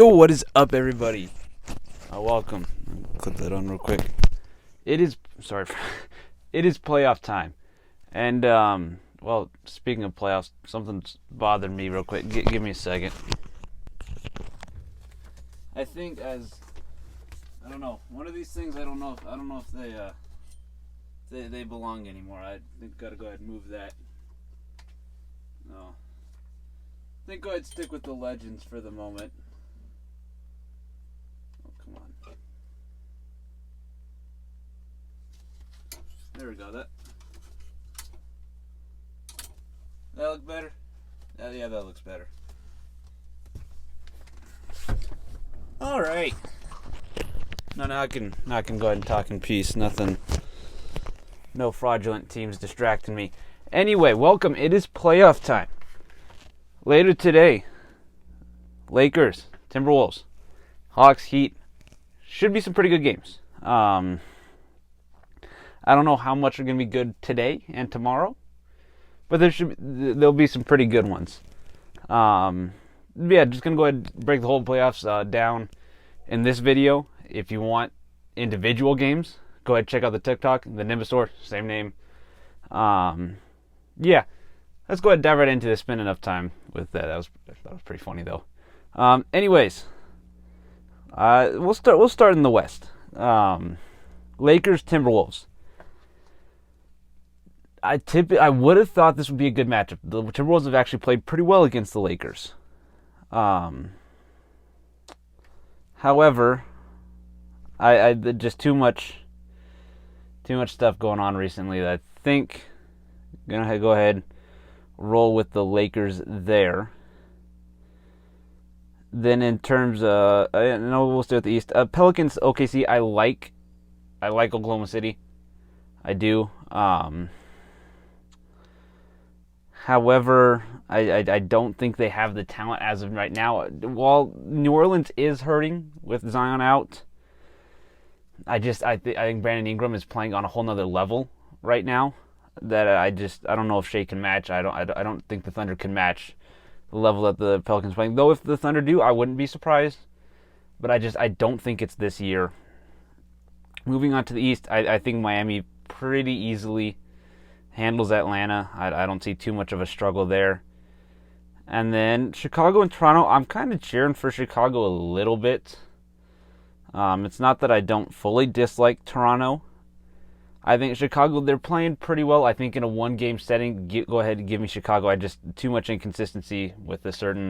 Yo, what is up, everybody? Welcome. Clip that on real quick. It is it is playoff time, and speaking of playoffs, something's bothered me real quick. Give me a second. I think I don't know, one of these things. I don't know if they belong anymore. I think gotta go ahead and move that. No, I think go ahead and stick with the legends for the moment. Come on. There we go. That look better? Yeah, that looks better. All right. Now I can go ahead and talk in peace. No fraudulent teams distracting me. Anyway, welcome. It is playoff time. Later today, Lakers, Timberwolves, Hawks, Heat. Should be some pretty good games. I don't know how much are going to be good today and tomorrow, but there'll be some pretty good ones. Just going to go ahead and break the whole playoffs down in this video. If you want individual games, go ahead and check out the TikTok, the Nimbus Store, same name. Let's go ahead and dive right into this. Spend enough time with that. That was pretty funny though. Anyways. We'll start in the West. Lakers, Timberwolves. I would have thought this would be a good matchup. The Timberwolves have actually played pretty well against the Lakers. However, I just too much stuff going on recently that I think I'm gonna go ahead roll with the Lakers there. Then in terms of, we'll stay with the East. Pelicans, OKC. I like Oklahoma City. I do. However, I don't think they have the talent as of right now. While New Orleans is hurting with Zion out, I think Brandon Ingram is playing on a whole nother level right now. That I don't know if Shea can match. I don't think the Thunder can match the level that the Pelicans playing. Though if the Thunder do, I wouldn't be surprised. But I don't think it's this year. Moving on to the East, I think Miami pretty easily handles Atlanta. I don't see too much of a struggle there. And then Chicago and Toronto, I'm kind of cheering for Chicago a little bit. It's not that I don't fully dislike Toronto. I think Chicago, they're playing pretty well. I think in a one-game setting, go ahead and give me Chicago. I just too much inconsistency with a certain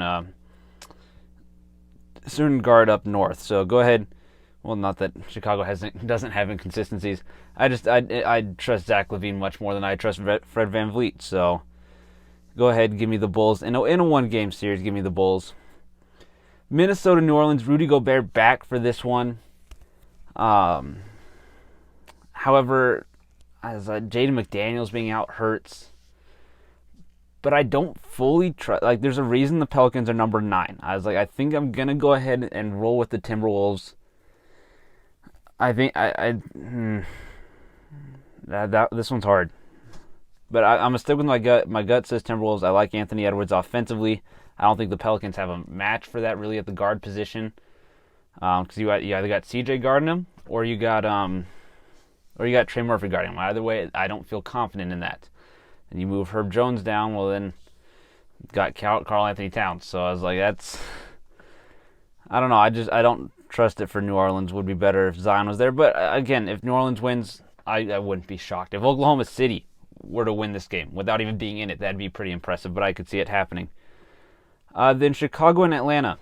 guard up north. So go ahead. Well, not that Chicago doesn't have inconsistencies. I trust Zach LaVine much more than I trust Fred VanVleet. So go ahead, give me the Bulls. In a one-game series, give me the Bulls. Minnesota, New Orleans, Rudy Gobert back for this one. However, as Jaden McDaniels being out hurts, but I don't fully trust. Like, there's a reason the Pelicans are number 9. I think I'm gonna go ahead and roll with the Timberwolves. I think this one's hard, but I'm gonna stick with my gut. My gut says Timberwolves. I like Anthony Edwards offensively. I don't think the Pelicans have a match for that really at the guard position, because you either got CJ guarding him or you got Trey Murphy guarding him. Either way, I don't feel confident in that. And you move Herb Jones down, well then, got Karl Anthony Towns. So I was like, I don't know. I don't trust it for New Orleans. Would be better if Zion was there. But again, if New Orleans wins, I wouldn't be shocked. If Oklahoma City were to win this game without even being in it, that'd be pretty impressive. But I could see it happening. Then Chicago and Atlanta.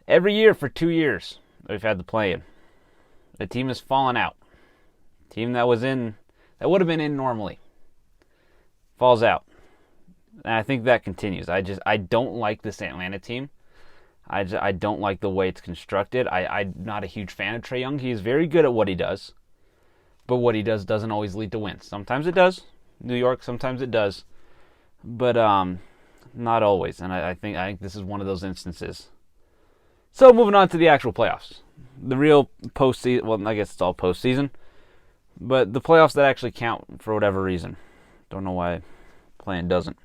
Every year for 2 years, we've had the play-in. The team has fallen out. Team that would have been in normally, falls out. And I think that continues. I don't like this Atlanta team. I don't like the way it's constructed. I'm not a huge fan of Trae Young. He is very good at what he does. But what he does doesn't always lead to wins. Sometimes it does. New York, sometimes it does. But not always. And I think this is one of those instances. So moving on to the actual playoffs. The real postseason, well, I guess it's all postseason. But the playoffs that actually count for whatever reason. Don't know why playing doesn't.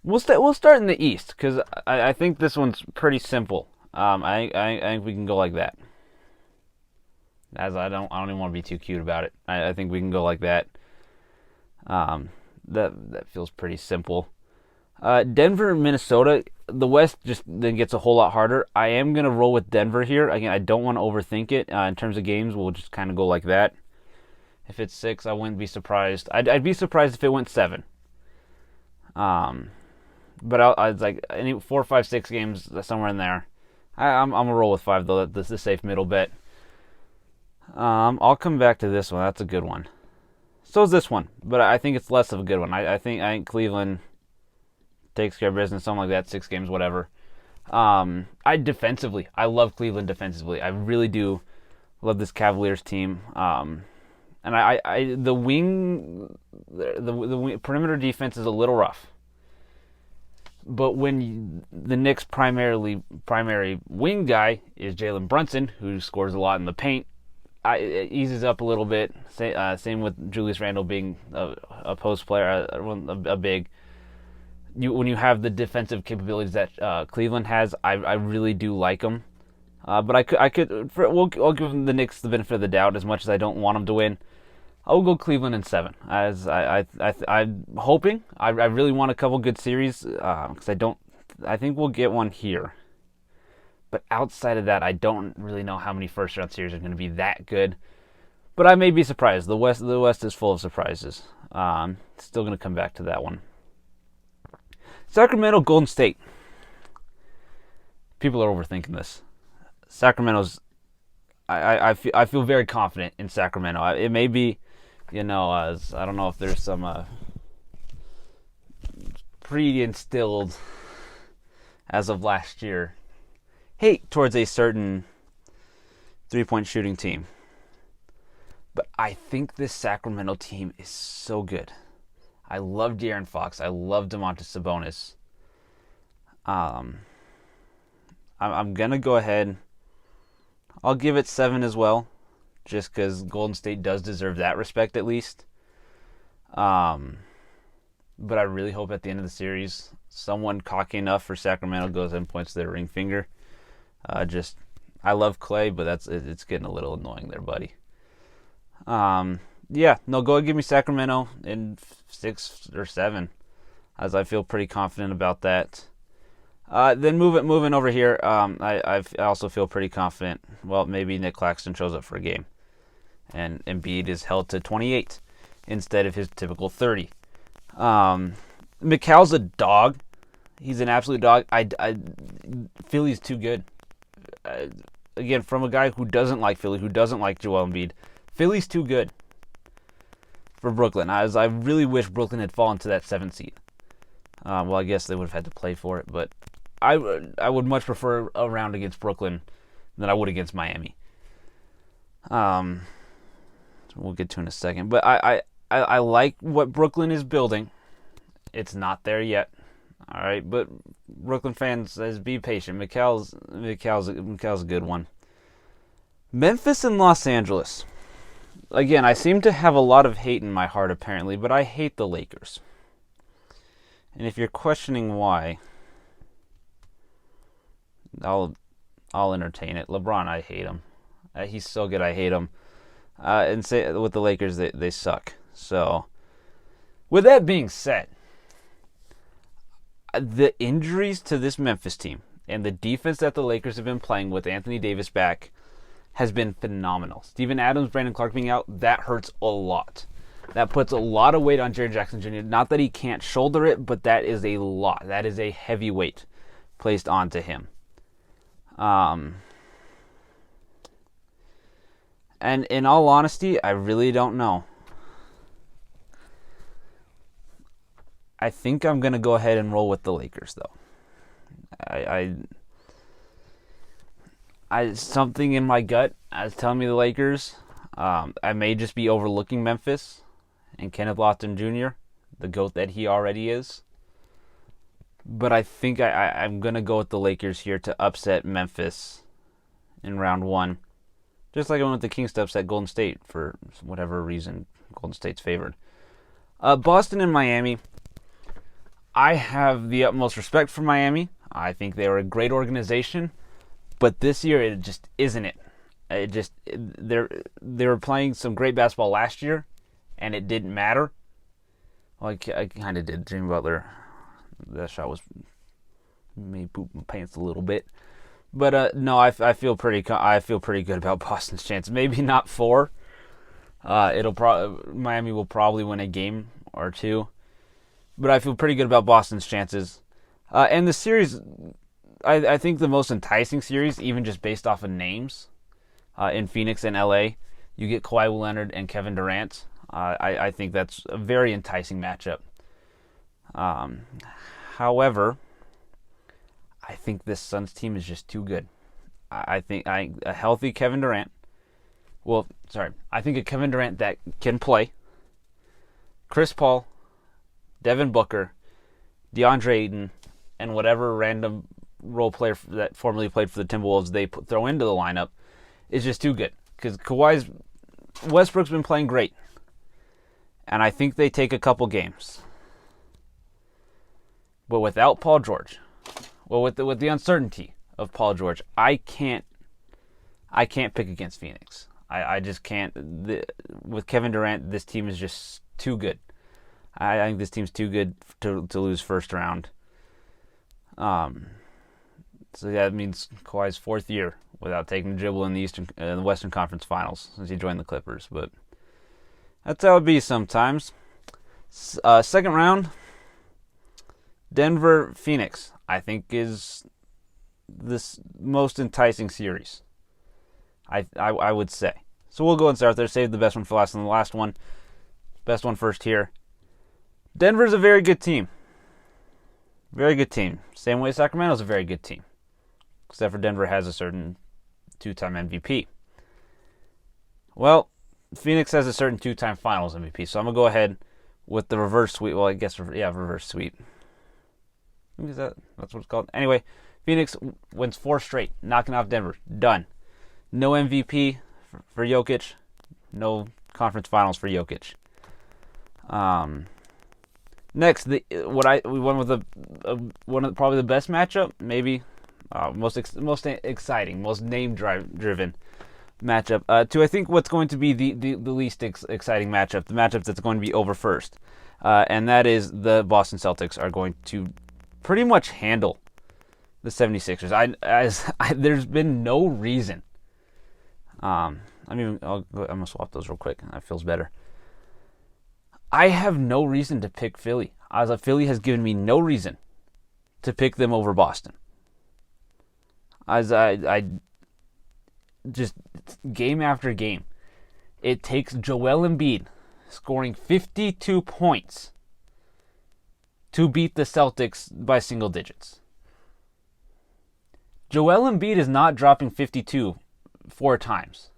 We'll start in the East because I think this one's pretty simple. I think we can go like that. As I don't even want to be too cute about it. I think we can go like that. That feels pretty simple. Denver, Minnesota. The West just then gets a whole lot harder. I am gonna roll with Denver here. Again, I don't want to overthink it. In terms of games, we'll just kind of go like that. If it's 6, I wouldn't be surprised. I'd be surprised if it went 7. But I was like any 4, 5, 6 games somewhere in there. I'm gonna roll with 5 though. That's the safe middle bet. I'll come back to this one. That's a good one. So is this one, but I think it's less of a good one. I think Cleveland takes care of business, something like that. 6 games, whatever. I love Cleveland defensively. I really do love this Cavaliers team. And the wing perimeter defense is a little rough. But when the Knicks' primary wing guy is Jalen Brunson, who scores a lot in the paint, it eases up a little bit. Same with Julius Randle being a post player, a big. When you have the defensive capabilities that Cleveland has, I really do like them. But I'll give the Knicks the benefit of the doubt as much as I don't want them to win. I'll go Cleveland in 7. As I'm hoping. I really want a couple good series because I think we'll get one here. But outside of that, I don't really know how many first round series are going to be that good. But I may be surprised. The West is full of surprises. Still going to come back to that one. Sacramento, Golden State. People are overthinking this. Sacramento's. I feel very confident in Sacramento. It may be. I don't know if there's some pre-instilled as of last year hate towards a certain three-point shooting team. But I think this Sacramento team is so good. I love De'Aaron Fox. I love Domantas Sabonis. I'm going to go ahead. I'll give it 7 as well. Just because Golden State does deserve that respect at least. But I really hope at the end of the series, someone cocky enough for Sacramento goes and points their ring finger. I love Clay, but it's getting a little annoying there, buddy. Go ahead, give me Sacramento in 6 or 7, as I feel pretty confident about that. Then moving over here, I also feel pretty confident. Well, maybe Nick Claxton shows up for a game, and Embiid is held to 28 instead of his typical 30. Mikal's a dog. He's an absolute dog. I Philly's too good. Again, from a guy who doesn't like Philly, who doesn't like Joel Embiid, Philly's too good for Brooklyn. As I really wish Brooklyn had fallen to that 7th seed. I guess they would have had to play for it, but I would much prefer a round against Brooklyn than I would against Miami. We'll get to in a second, but I like what Brooklyn is building. It's not there yet. All right, but Brooklyn fans, be patient. Mikal's a good one. Memphis and Los Angeles. Again, I seem to have a lot of hate in my heart apparently, but I hate the Lakers. And if you're questioning why, I'll entertain it. LeBron, I hate him. He's so good, I hate him. And say with the Lakers, they suck. So, with that being said, the injuries to this Memphis team and the defense that the Lakers have been playing with Anthony Davis back has been phenomenal. Steven Adams, Brandon Clark being out, that hurts a lot. That puts a lot of weight on Jaren Jackson Jr. Not that he can't shoulder it, but that is a lot. That is a heavy weight placed onto him. And in all honesty, I really don't know. I think I'm going to go ahead and roll with the Lakers, though. Something in my gut is telling me the Lakers. I may just be overlooking Memphis and Kenneth Lofton Jr., the GOAT that he already is. But I think I'm going to go with the Lakers here to upset Memphis in round 1. Just like I went with the Kings to upset Golden State for whatever reason Golden State's favored. Boston and Miami. I have the utmost respect for Miami. I think they are a great organization, but this year it just isn't it. They were playing some great basketball last year, and it didn't matter. Well, I kind of did. Jimmy Butler, that shot was made poop my pants a little bit, but no, I feel pretty good about Boston's chances. Maybe not 4. Miami will probably win a game or 2, but I feel pretty good about Boston's chances. And the series, I think the most enticing series, even just based off of names, in Phoenix and LA, you get Kawhi Leonard and Kevin Durant. I think that's a very enticing matchup. However, I think this Suns team is just too good. I think a healthy Kevin Durant. I think a Kevin Durant that can play. Chris Paul, Devin Booker, DeAndre Ayton, and whatever random role player that formerly played for the Timberwolves they throw into the lineup is just too good. Because Westbrook's been playing great. And I think they take a couple games. But without Paul George, with the uncertainty of Paul George, I can't pick against Phoenix. I just can't. With Kevin Durant, this team is just too good. I think this team's too good to lose first round. So that means Kawhi's 4th year without taking a dribble in the Western Conference Finals since he joined the Clippers. But that's how it be sometimes. Second round, Denver Phoenix, I think, is this most enticing series. I would say. So we'll go and start there. Save the best one for last, and the last one, best one first here. Denver's a very good team. Very good team. Same way Sacramento's a very good team. Except for Denver has a certain 2-time MVP. Well, Phoenix has a certain 2-time Finals MVP. So I'm going to go ahead with the reverse sweep. Well, I guess, reverse sweep. That's what it's called. Anyway, Phoenix wins 4 straight, knocking off Denver. Done. No MVP for Jokic. No conference finals for Jokic. Next, we went with one of probably the best matchup, maybe most exciting, most name-driven matchup. To I think what's going to be the least exciting matchup, the matchup that's going to be over first, and that is the Boston Celtics are going to pretty much handle the 76ers. There's been no reason. I'm gonna swap those real quick. That feels better. I have no reason to pick Philly. Philly has given me no reason to pick them over Boston. I just game after game, it takes Joel Embiid scoring 52 points to beat the Celtics by single digits. Joel Embiid is not dropping 52 4 times.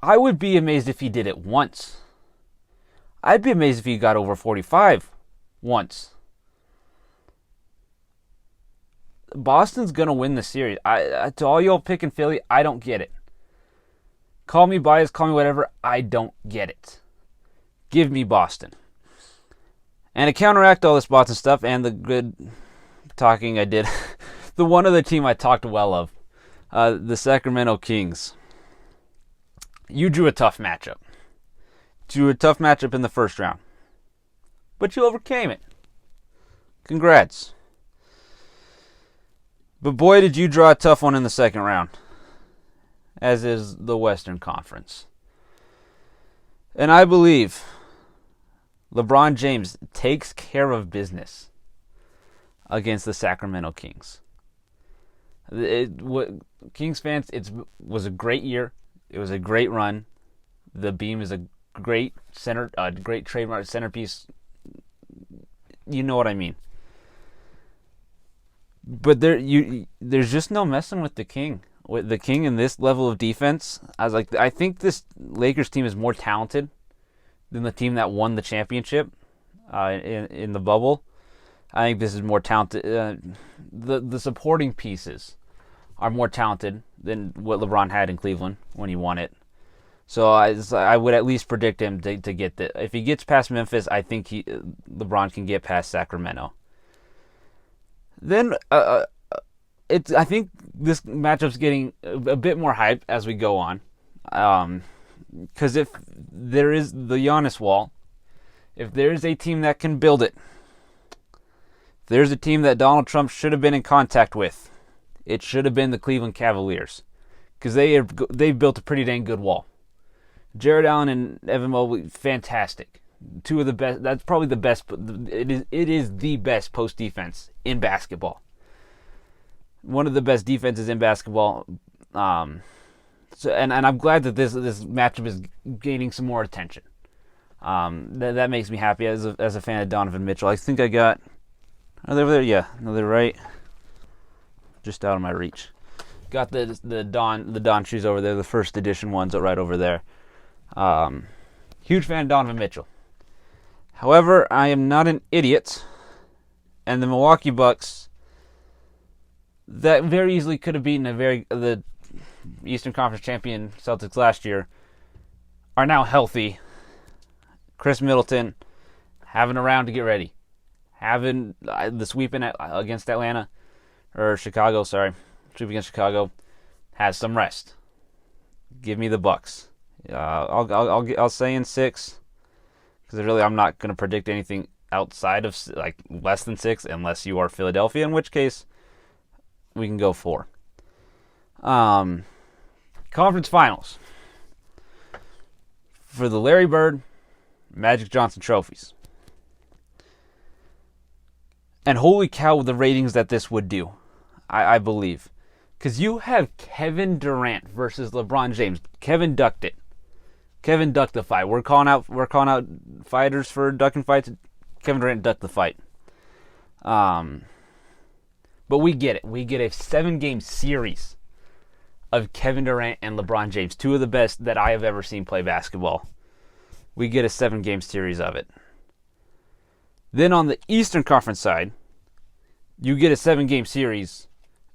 I would be amazed if he did it once. I'd be amazed if he got over 45 once. Boston's going to win the series. To all y'all picking Philly, I don't get it. Call me biased, call me whatever. I don't get it. Give me Boston. And to counteract all this Boston stuff and the good talking I did, the one other team I talked well of, the Sacramento Kings. You drew a tough matchup. Drew a tough matchup in the first round. But you overcame it. Congrats. But boy, did you draw a tough one in the second round. As is the Western Conference. And I believe LeBron James takes care of business against the Sacramento Kings. Kings fans, it was a great year. It was a great run. The Beam is a great great trademark centerpiece. You know what I mean. But there's just no messing with the King. With the King in this level of defense, I think this Lakers team is more talented than the team that won the championship in the bubble. I think this is more talented. The supporting pieces are more talented than what LeBron had in Cleveland when he won it. So I would at least predict him to get the. If he gets past Memphis, I think LeBron can get past Sacramento. Then I think this matchup's getting a bit more hype as we go on, because if there is the Giannis wall, if there is a team that can build it, if there's a team that Donald Trump should have been in contact with, it should have been the Cleveland Cavaliers, because they've built a pretty dang good wall. Jared Allen and Evan Mobley, fantastic. Two of the best. That's probably the best. It is the best post defense in basketball. One of the best defenses in basketball. So I'm glad that this matchup is gaining some more attention. That makes me happy as a fan of Donovan Mitchell. I think I got. Are they over there? Yeah, no, they're right. Just out of my reach. Got the Don shoes over there. The first edition ones are right over there. Huge fan of Donovan Mitchell. However, I am not an idiot, and the Milwaukee Bucks, that very easily could have beaten the Eastern Conference champion Celtics last year, are now healthy. Chris Middleton having a round to get ready, having the sweep against Atlanta or Chicago. Sorry, sweep against Chicago, has some rest. Give me the Bucks. I'll say in 6, because really I'm not going to predict anything outside of like less than 6 unless you are Philadelphia, in which case we can go 4. Conference finals for the Larry Bird, Magic Johnson trophies. And holy cow, the ratings that this would do, I believe. Because you have Kevin Durant versus LeBron James. Kevin ducked it. Kevin ducked the fight. We're calling out fighters for ducking fights. Kevin Durant ducked the fight. But we get it. We get a 7-game series of Kevin Durant and LeBron James, two of the best that I have ever seen play basketball. We get a 7-game series of it. Then on the Eastern Conference side, you get a 7-game series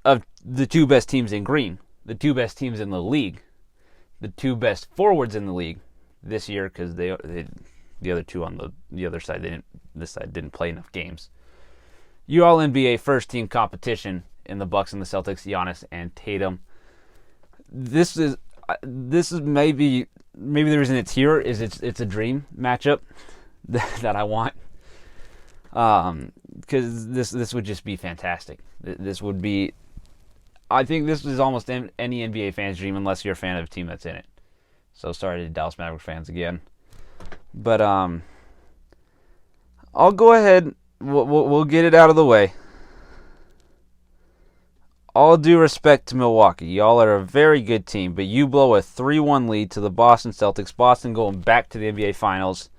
of the 2 best teams in green, the 2 best teams in the league, the 2 best forwards in the league this year, because the other 2 on the other side, this side didn't play enough games. You all NBA first team competition in the Bucks and the Celtics, Giannis and Tatum. This is maybe the reason it's here is it's a dream matchup that I want. Because this would just be fantastic. This would be. I think this is almost any NBA fan's dream, unless you're a fan of a team that's in it. So sorry to Dallas Mavericks fans again, but I'll go ahead. We'll get it out of the way. All due respect to Milwaukee, y'all are a very good team, but you blow a 3-1 lead to the Boston Celtics. Boston going back to the NBA Finals.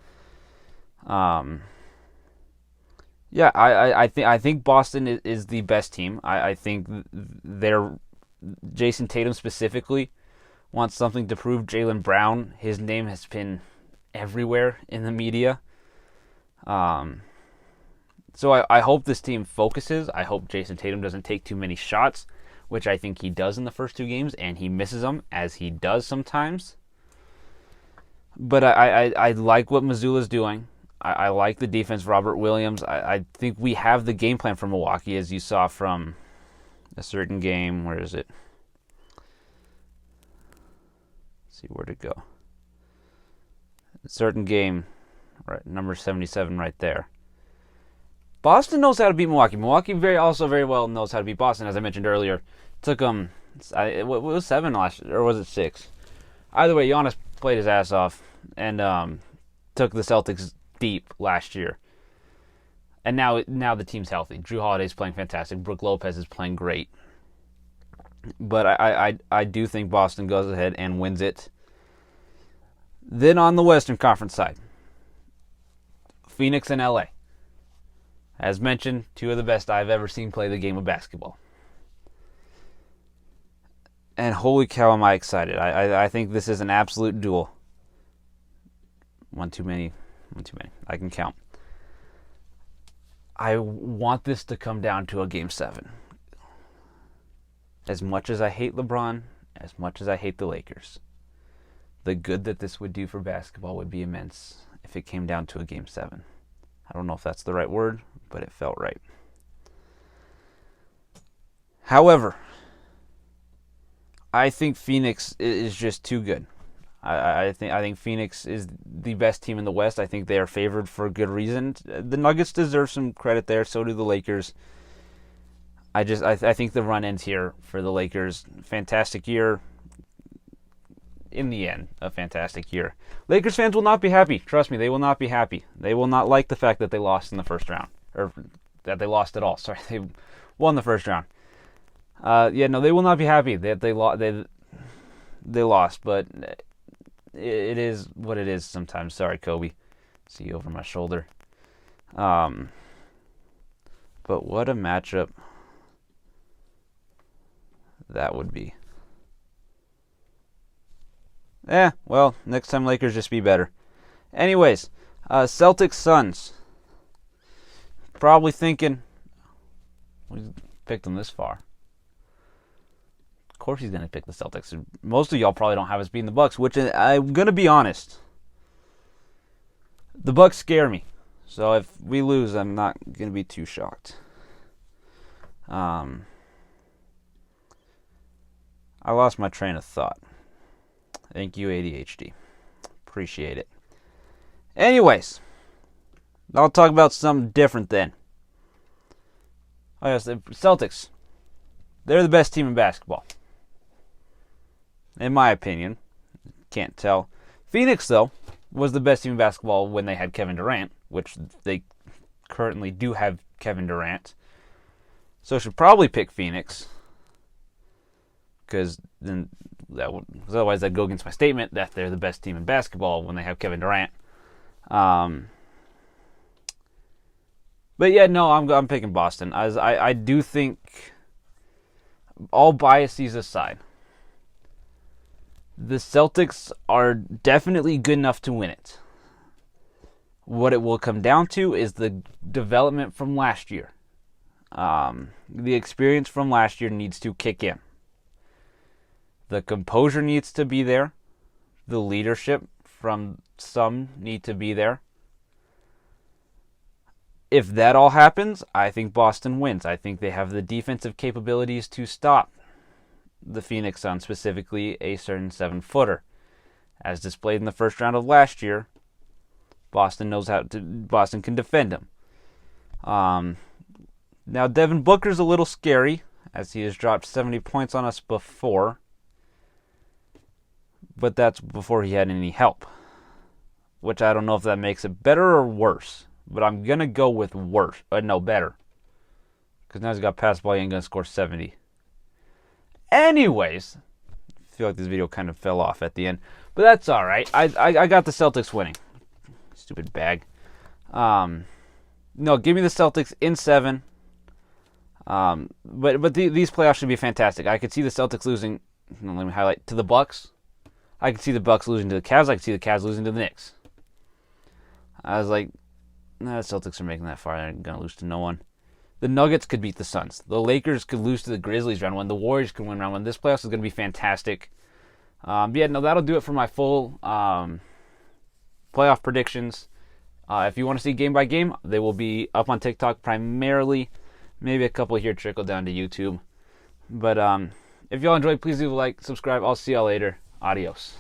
Yeah, I think Boston is the best team. I think Jason Tatum specifically wants something to prove. Jaylen Brown, his name has been everywhere in the media. So I hope this team focuses. I hope Jason Tatum doesn't take too many shots, which I think he does in the first 2 games, and he misses them, as he does sometimes. But I like what Mazzulla's doing. I like the defense, Robert Williams. I think we have the game plan for Milwaukee, as you saw from a certain game. Where is it? Let's see where to go. A certain game, right, number 77 right there. Boston knows how to beat Milwaukee. Milwaukee also very well knows how to beat Boston, as I mentioned earlier. It took them, it was 7 last year, or was it 6? Either way, Giannis played his ass off and took the Celtics deep last year. And now the team's healthy. Drew Holiday's playing fantastic. Brook Lopez is playing great. But I do think Boston goes ahead and wins it. Then on the Western Conference side, Phoenix and LA. As mentioned, 2 of the best I've ever seen play the game of basketball. And holy cow, am I excited. I think this is an absolute duel. One too many. I can count. I want this to come down to a Game 7. As much as I hate LeBron, as much as I hate the Lakers, The good that this would do for basketball would be immense if it came down to a Game 7. I don't know if that's the right word, but it felt right. However, I think Phoenix is just too good. I think Phoenix is the best team in the West. I think they are favored for a good reason. The Nuggets deserve some credit there. So do the Lakers. I think the run ends here for the Lakers. Fantastic year. In the end, a fantastic year. Lakers fans will not be happy. Trust me, they will not be happy. They will not like the fact that they lost in the first round, or that they lost at all. Sorry, they won the first round. They will not be happy that they lost, but it is what it is sometimes. Sorry, Kobe. See you over my shoulder. But what a matchup that would be. Well, next time Lakers just be better. Anyways, Celtics Suns. Probably thinking, we picked them this far. Of course he's going to pick the Celtics. Most of y'all probably don't have us beating the Bucks, which I'm going to be honest. The Bucks scare me. So if we lose, I'm not going to be too shocked. I lost my train of thought. Thank you, ADHD. Appreciate it. Anyways, I'll talk about something different then. Oh yes, the Celtics. They're the best team in basketball. In my opinion. Can't tell. Phoenix, though, was the best team in basketball when they had Kevin Durant, which they currently do have Kevin Durant. So I should probably pick Phoenix. Because then otherwise that'd go against my statement that they're the best team in basketball when they have Kevin Durant. But yeah, no, I'm picking Boston. I do think, all biases aside, the Celtics are definitely good enough to win it. What it will come down to is the development from last year. The experience from last year needs to kick in. The composure needs to be there. The leadership from some need to be there. If that all happens, I think Boston wins. I think they have the defensive capabilities to stop the Phoenix Suns, specifically a certain 7-footer. As displayed in the first round of last year, Boston can defend him. Now Devin Booker's a little scary, as he has dropped 70 points on us before. But that's before he had any help. Which I don't know if that makes it better or worse. But I'm going to go with worse. Better. Because now he's got pass ball, he ain't going to score 70. Anyways. I feel like this video kind of fell off at the end. But that's alright. I got the Celtics winning. Stupid bag. No, give me the Celtics in 7. But these playoffs should be fantastic. I could see the Celtics losing, let me highlight, to the Bucks. I could see the Bucks losing to the Cavs. I could see the Cavs losing to the Knicks. I was like, nah, the Celtics are making that far. They're going to lose to no one. The Nuggets could beat the Suns. The Lakers could lose to the Grizzlies round 1. The Warriors could win round 1. This playoffs is going to be fantastic. That'll do it for my full playoff predictions. If you want to see game by game, they will be up on TikTok primarily. Maybe a couple here trickle down to YouTube. But if y'all enjoyed, please leave a like, subscribe. I'll see y'all later. Adios.